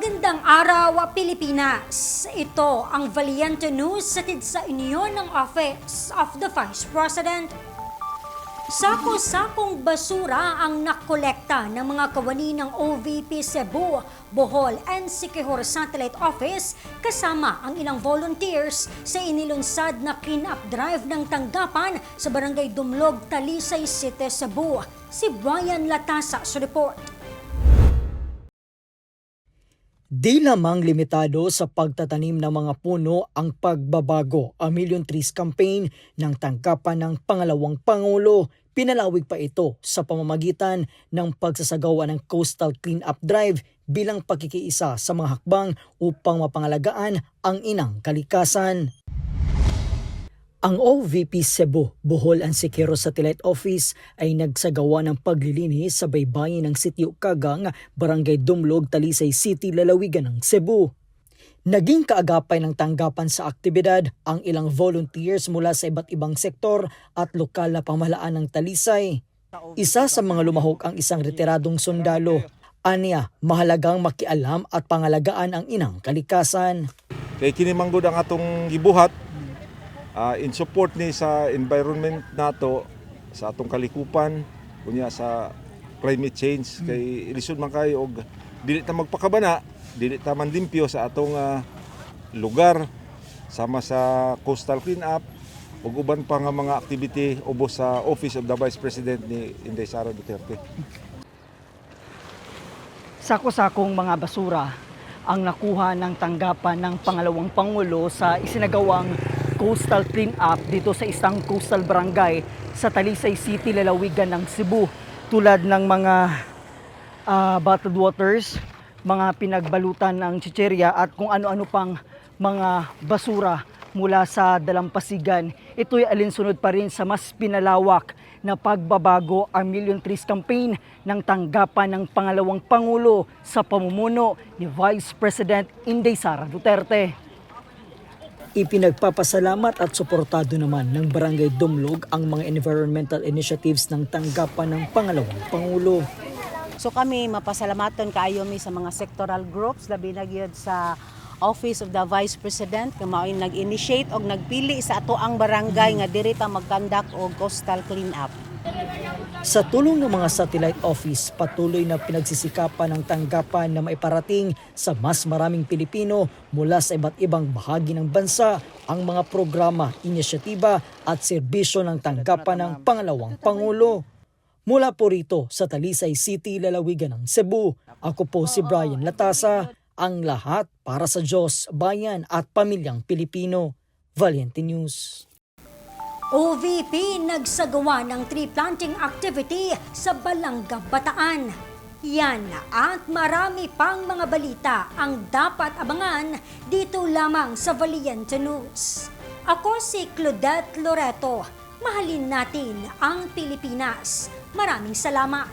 Magandang araw, Pilipinas! Ito ang Valiente News hatid sa inyo ng Office of the Vice President. Sako-sakong basura ang nakolekta ng mga kawani ng OVP Cebu, Bohol and Siquijor Satellite Office kasama ang ilang volunteers sa inilunsad na clean-up drive ng tanggapan sa Barangay Dumlog, Talisay City, Cebu. Si Brian Latasa sa report. Di lamang limitado sa pagtatanim ng mga puno ang pagbabago A Million Trees campaign ng tanggapan ng pangalawang Pangulo. Pinalawig pa ito sa pamamagitan ng pagsasagawa ng Coastal Cleanup Drive bilang pakikiisa sa mga hakbang upang mapangalagaan ang inang kalikasan. Ang OVP Cebu, Bohol and Siquijor Satellite Office ay nagsagawa ng paglilinis sa baybayin ng Sitio Kagang, Barangay Dumlog, Talisay City, lalawigan ng Cebu. Naging kaagapay ng tanggapan sa aktibidad ang ilang volunteers mula sa iba't ibang sektor at lokal na pamahalaan ng Talisay. Isa sa mga lumahok ang isang retiradong sundalo. Aniya, mahalagang makialam at pangalagaan ang inang kalikasan. Kay kinimanggod ang atong gibuhat in support ni sa environment nato, sa atong kalikupan, kunya sa climate change. Kay ilisod man kayo og dili ta magpakabana, dili ta man limpyo sa atong lugar sama sa coastal cleanup ug uban pa nga mga activity ubos sa Office of the Vice President ni Inday Sara Duterte. Sako-sakong mga basura ang nakuha ng tanggapan ng pangalawang Pangulo sa isinagawang coastal cleanup dito sa isang coastal barangay sa Talisay City, lalawigan ng Cebu. Tulad ng mga bottled waters, mga pinagbalutan ng chicherya at kung ano-ano pang mga basura mula sa dalampasigan. Ito'y alinsunod pa rin sa mas pinalawak na pagbabago A Million Trees campaign ng tanggapan ng pangalawang Pangulo sa pamumuno ni Vice President Inday Sara Duterte. Ipinagpapasalamat at suportado naman ng Barangay Dumlog ang mga environmental initiatives ng tanggapan ng pangalawang Pangulo. So kami mapasalamaton kaayo mi sa mga sectoral groups labi na gyud sa Office of the Vice President nga mao'y nag-initiate og nagpili sa ato ang barangay nga diri ta mag-conduct og coastal cleanup. Sa tulong ng mga satellite office, patuloy na pinagsisikapan ng tanggapan na maiparating sa mas maraming Pilipino mula sa iba't ibang bahagi ng bansa ang mga programa, inisyatiba at serbisyo ng tanggapan ng pangalawang Pangulo. Mula po rito sa Talisay City, lalawigan ng Cebu, ako po si Brian Latasa, ang lahat para sa Diyos, bayan at pamilyang Pilipino. Valiente News. OVP nagsagawa ng tree planting activity sa Balanga, Bataan. Yan at marami pang mga balita ang dapat abangan dito lamang sa Valiente News. Ako si Claudette Loreto. Mahalin natin ang Pilipinas. Maraming salamat.